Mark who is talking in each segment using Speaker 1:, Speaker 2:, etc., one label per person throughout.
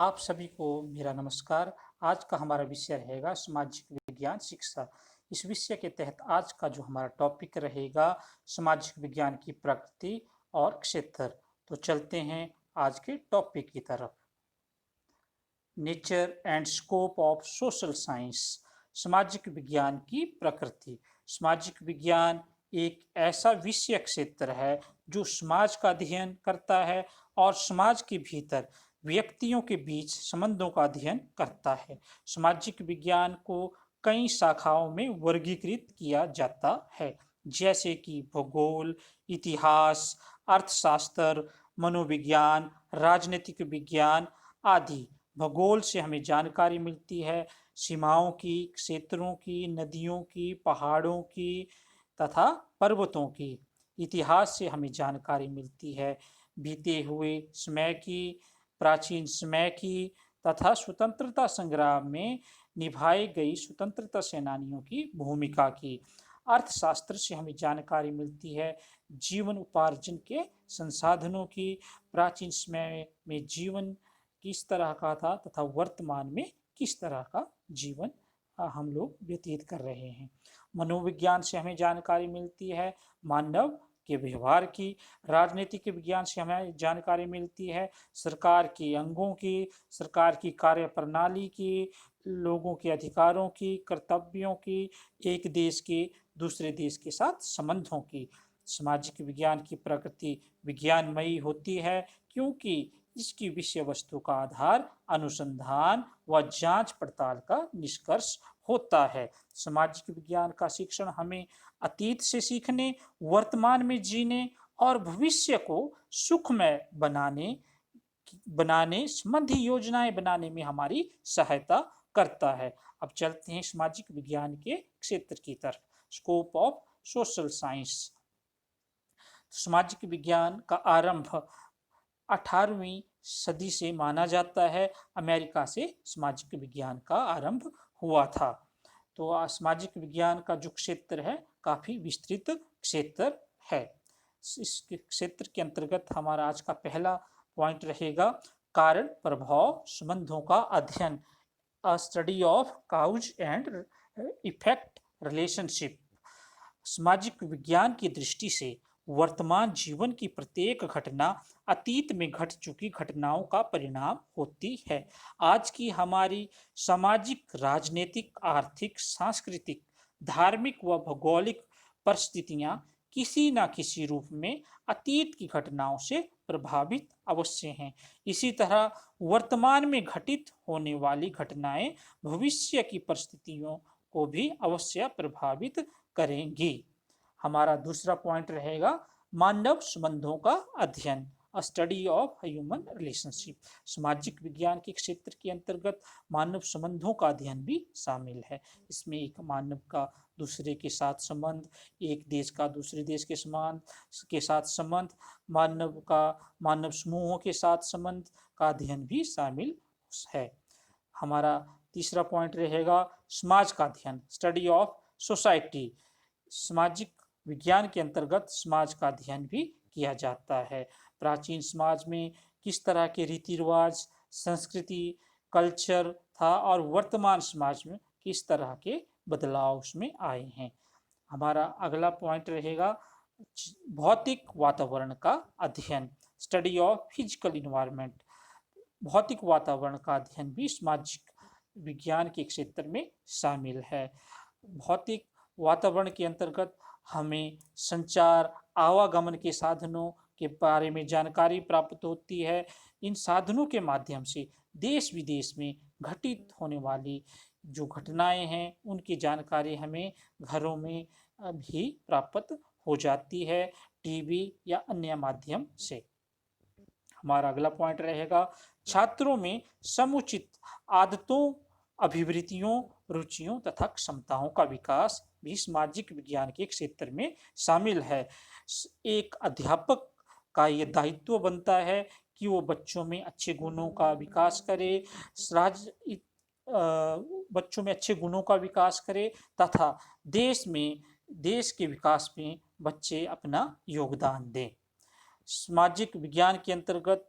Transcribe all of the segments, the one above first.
Speaker 1: आप सभी को मेरा नमस्कार। आज का हमारा विषय रहेगा सामाजिक विज्ञान शिक्षा। इस विषय के तहत आज का जो हमारा टॉपिक रहेगा सामाजिक विज्ञान की प्रकृति और क्षेत्र। तो चलते हैं आज के टॉपिक की तरफ। Nature and scope of social science, सामाजिक विज्ञान की प्रकृति। सामाजिक विज्ञान एक ऐसा विषय क्षेत्र है जो समाज का अध्ययन करता है और समाज के भीतर व्यक्तियों के बीच संबंधों का अध्ययन करता है। सामाजिक विज्ञान को कई शाखाओं में वर्गीकृत किया जाता है, जैसे कि भूगोल, इतिहास, अर्थशास्त्र, मनोविज्ञान, राजनीतिक विज्ञान आदि। भूगोल से हमें जानकारी मिलती है सीमाओं की, क्षेत्रों की, नदियों की, पहाड़ों की तथा पर्वतों की। इतिहास से हमें जानकारी मिलती है बीते हुए समय की, प्राचीन समय की तथा स्वतंत्रता संग्राम में निभाई गई स्वतंत्रता सेनानियों की भूमिका की। अर्थशास्त्र से हमें जानकारी मिलती है जीवन उपार्जन के संसाधनों की, प्राचीन समय में जीवन किस तरह का था तथा वर्तमान में किस तरह का जीवन हम लोग व्यतीत कर रहे हैं। मनोविज्ञान से हमें जानकारी मिलती है मानव के व्यवहार की। राजनीतिक विज्ञान से हमें जानकारी मिलती है सरकार के अंगों की, सरकार की कार्य प्रणाली की, लोगों के अधिकारों की, कर्तव्यों की, एक देश के दूसरे देश के साथ संबंधों की। सामाजिक विज्ञान की प्रकृति विज्ञानमयी होती है क्योंकि इसकी विषय वस्तु का आधार अनुसंधान व जांच पड़ताल का निष्कर्ष होता है। सामाजिक विज्ञान का शिक्षण हमें अतीत से सीखने, वर्तमान में जीने और भविष्य को सुखमय बनाने संबंधी योजनाएं बनाने में हमारी सहायता करता है। अब चलते हैं सामाजिक विज्ञान के क्षेत्र की तरफ। Scope of social science. सामाजिक विज्ञान का आरंभ 18वीं सदी से माना जाता है। अमेरिका से सामाजिक विज्ञान का आरंभ हुआ था। तो सामाजिक विज्ञान का जो क्षेत्र है काफी विस्तृत क्षेत्र है। इस क्षेत्र के अंतर्गत हमारा आज का पहला पॉइंट रहेगा कारण प्रभाव संबंधों का अध्ययन, अ study of cows and effect relationship. सामाजिक विज्ञान की दृष्टि से वर्तमान जीवन की प्रत्येक घटना अतीत में घट चुकी घटनाओं का परिणाम होती है। आज की हमारी सामाजिक, राजनीतिक, आर्थिक, सांस्कृतिक, धार्मिक व भौगोलिक परिस्थितियां किसी न किसी रूप में अतीत की घटनाओं से प्रभावित अवश्य हैं। इसी तरह वर्तमान में घटित होने वाली घटनाएं भविष्य की परिस्थितियों को भी अवश्य प्रभावित करेंगी। हमारा दूसरा पॉइंट रहेगा मानव संबंधों का अध्ययन, अ स्टडी ऑफ ह्यूमन रिलेशनशिप। सामाजिक विज्ञान के क्षेत्र के अंतर्गत मानव संबंधों का अध्ययन भी शामिल है। इसमें एक मानव का दूसरे के साथ संबंध, एक देश का दूसरे देश के साथ संबंध, मानव समूहों के साथ संबंध का अध्ययन भी शामिल है। हमारा तीसरा पॉइंट रहेगा समाज का अध्ययन, स्टडी ऑफ सोसाइटी। सामाजिक विज्ञान के अंतर्गत समाज का अध्ययन भी किया जाता है। प्राचीन समाज में किस तरह के रीति रिवाज, संस्कृति, कल्चर था और वर्तमान समाज में किस तरह के बदलाव उसमें आए हैं। हमारा अगला पॉइंट रहेगा भौतिक वातावरण का अध्ययन, स्टडी ऑफ फिजिकल इन्वायरमेंट। भौतिक वातावरण का अध्ययन भी सामाजिक विज्ञान के क्षेत्र में शामिल है। भौतिक वातावरण के अंतर्गत हमें संचार, आवागमन के साधनों के बारे में जानकारी प्राप्त होती है। इन साधनों के माध्यम से देश विदेश में घटित होने वाली जो घटनाएं हैं उनकी जानकारी हमें घरों में भी प्राप्त हो जाती है, टीवी या अन्य माध्यम से। हमारा अगला पॉइंट रहेगा छात्रों में समुचित आदतों, अभिवृत्तियों, रुचियों तथा क्षमताओं का विकास भी सामाजिक विज्ञान के क्षेत्र में शामिल है। एक अध्यापक का ये दायित्व बनता है कि वो बच्चों में अच्छे गुणों का विकास करे, बच्चों में अच्छे गुणों का विकास करे तथा देश के विकास में बच्चे अपना योगदान दें। सामाजिक विज्ञान के अंतर्गत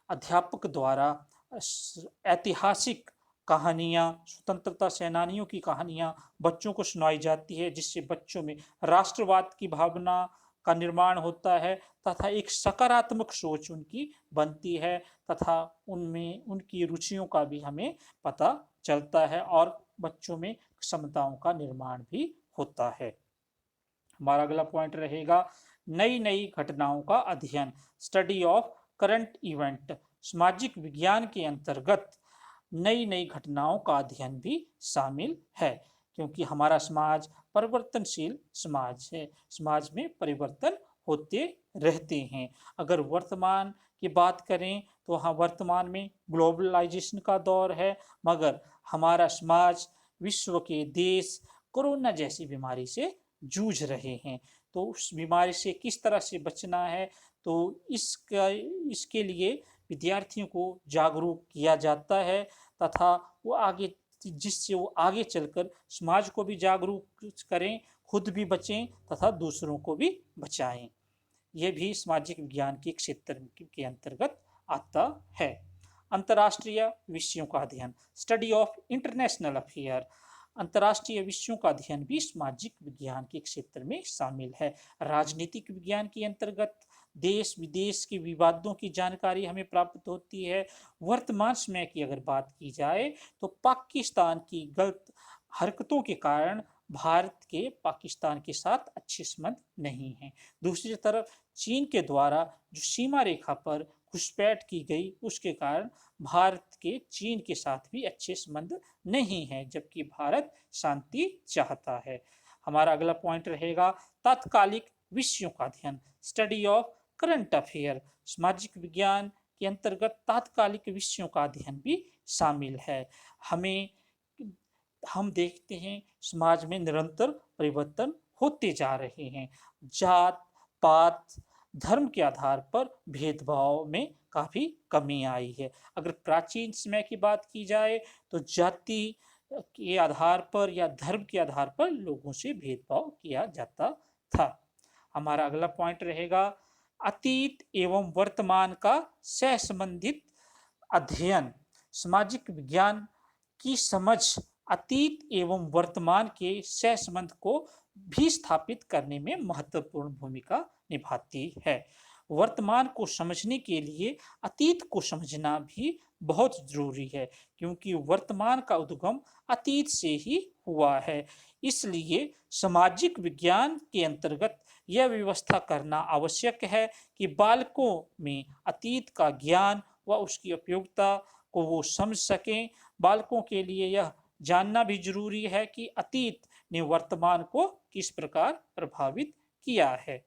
Speaker 1: अध्यापक द्वारा ऐतिहासिक कहानियाँ, स्वतंत्रता सेनानियों की कहानियाँ बच्चों को सुनाई जाती है, जिससे बच्चों में राष्ट्रवाद की भावना का निर्माण होता है तथा एक सकारात्मक सोच उनकी बनती है तथा उनमें उनकी रुचियों का भी हमें पता चलता है और बच्चों में क्षमताओं का निर्माण भी होता है। हमारा अगला पॉइंट रहेगा नई नई घटनाओं का अध्ययन, स्टडी ऑफ करंट इवेंट। सामाजिक विज्ञान के अंतर्गत नई नई घटनाओं का अध्ययन भी शामिल है, क्योंकि हमारा समाज परिवर्तनशील समाज है, समाज में परिवर्तन होते रहते हैं। अगर वर्तमान की बात करें तो हाँ, वर्तमान में ग्लोबलाइजेशन का दौर है, मगर हमारा समाज, विश्व के देश कोरोना जैसी बीमारी से जूझ रहे हैं। तो उस बीमारी से किस तरह से बचना है, तो इसके लिए विद्यार्थियों को जागरूक किया जाता है तथा वो आगे, जिससे वो आगे चलकर समाज को भी जागरूक करें, खुद भी बचें तथा दूसरों को भी बचाएं। ये भी सामाजिक विज्ञान के क्षेत्र के अंतर्गत आता है। अंतर्राष्ट्रीय विषयों का अध्ययन, स्टडी ऑफ इंटरनेशनल अफेयर। अंतर्राष्ट्रीय विषयों का अध्ययन भी सामाजिक विज्ञान के क्षेत्र में शामिल है। राजनीतिक विज्ञान के अंतर्गत देश विदेश के विवादों की जानकारी हमें प्राप्त होती है। वर्तमान समय की अगर बात की जाए तो पाकिस्तान की गलत हरकतों के कारण भारत के पाकिस्तान के साथ अच्छे संबंध नहीं हैं। दूसरी तरफ चीन के द्वारा जो सीमा रेखा पर घुसपैठ की गई, उसके कारण भारत के चीन के साथ भी अच्छे संबंध नहीं है, जबकि भारत शांति चाहता है। हमारा अगला पॉइंट रहेगा तात्कालिक विषयों का अध्ययन, स्टडी ऑफ करंट अफेयर। सामाजिक विज्ञान के अंतर्गत तात्कालिक विषयों का अध्ययन भी शामिल है। हम देखते हैं समाज में निरंतर परिवर्तन होते जा रहे हैं। जात पात धर्म के आधार पर भेदभाव में काफी कमी आई है। अगर प्राचीन समय की बात की जाए तो जाति के आधार पर या धर्म के आधार पर लोगों से भेदभाव किया जाता था। हमारा अगला पॉइंट रहेगा अतीत एवं वर्तमान का सहसंबंधित अध्ययन। सामाजिक विज्ञान की समझ अतीत एवं वर्तमान के सहसंबंध को भी स्थापित करने में महत्वपूर्ण भूमिका निभाती है। वर्तमान को समझने के लिए अतीत को समझना भी बहुत जरूरी है, क्योंकि वर्तमान का उद्गम अतीत से ही हुआ है। इसलिए सामाजिक विज्ञान के अंतर्गत यह व्यवस्था करना आवश्यक है कि बालकों में अतीत का ज्ञान व उसकी उपयोगिता को वो समझ सकें। बालकों के लिए यह जानना भी जरूरी है कि अतीत ने वर्तमान को किस प्रकार प्रभावित किया है।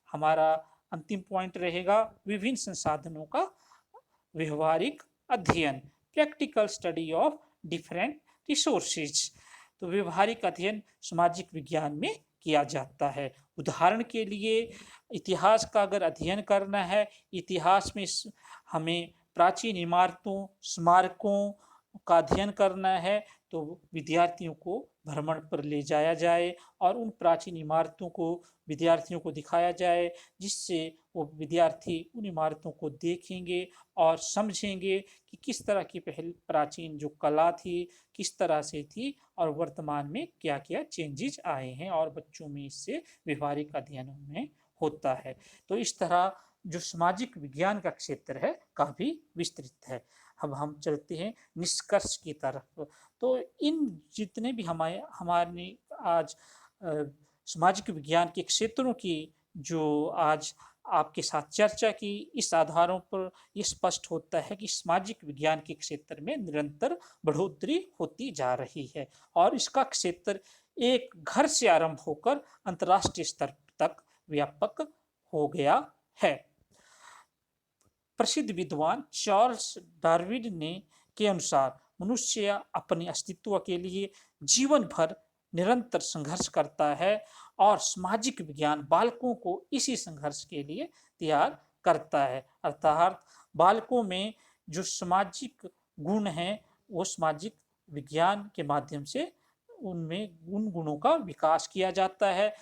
Speaker 1: हमारा अंतिम पॉइंट रहेगा विभिन्न संसाधनों का व्यवहारिक अध्ययन, practical study of different resources. तो व्यवहारिक अध्ययन सामाजिक विज्ञान में किया जाता है। उदाहरण के लिए इतिहास का अगर अध्ययन करना है, इतिहास में हमें प्राचीन इमारतों स्मारकों का अध्ययन करना है, तो विद्यार्थियों को भ्रमण पर ले जाया जाए और उन प्राचीन इमारतों को विद्यार्थियों को दिखाया जाए, जिससे वो विद्यार्थी उन इमारतों को देखेंगे और समझेंगे कि किस तरह की पहले प्राचीन जो कला थी किस तरह से थी और वर्तमान में क्या क्या चेंजेस आए हैं, और बच्चों में इससे व्यवहारिक अध्ययन में होता है। तो इस तरह जो सामाजिक विज्ञान का क्षेत्र है काफी विस्तृत है। अब हम चलते हैं निष्कर्ष की तरफ। तो इन जितने भी हमारे आज सामाजिक विज्ञान के क्षेत्रों की जो आज आपके साथ चर्चा की, इस आधारों पर यह स्पष्ट होता है कि सामाजिक विज्ञान के क्षेत्र में निरंतर बढ़ोतरी होती जा रही है और इसका क्षेत्र एक घर से आरंभ होकर अंतर्राष्ट्रीय स्तर तक व्यापक हो गया है। प्रसिद्ध विद्वान चार्ल्स डार्विन ने के अनुसार मनुष्य अपने अस्तित्व के लिए जीवन भर निरंतर संघर्ष करता है और सामाजिक विज्ञान बालकों को इसी संघर्ष के लिए तैयार करता है। अर्थात बालकों में जो सामाजिक गुण हैं वो सामाजिक विज्ञान के माध्यम से उनमें उन गुणों का विकास किया जाता है।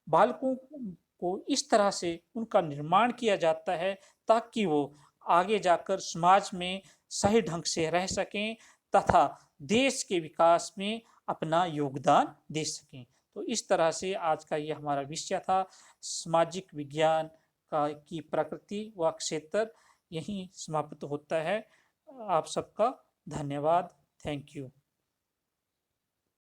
Speaker 1: बालकों को इस तरह से उनका निर्माण किया जाता है ताकि वो आगे जाकर समाज में सही ढंग से रह सकें तथा देश के विकास में अपना योगदान दे सकें। तो इस तरह से आज का ये हमारा विषय था, सामाजिक विज्ञान का की प्रकृति व क्षेत्र। यहीं समाप्त होता है। आप सबका धन्यवाद। Thank you.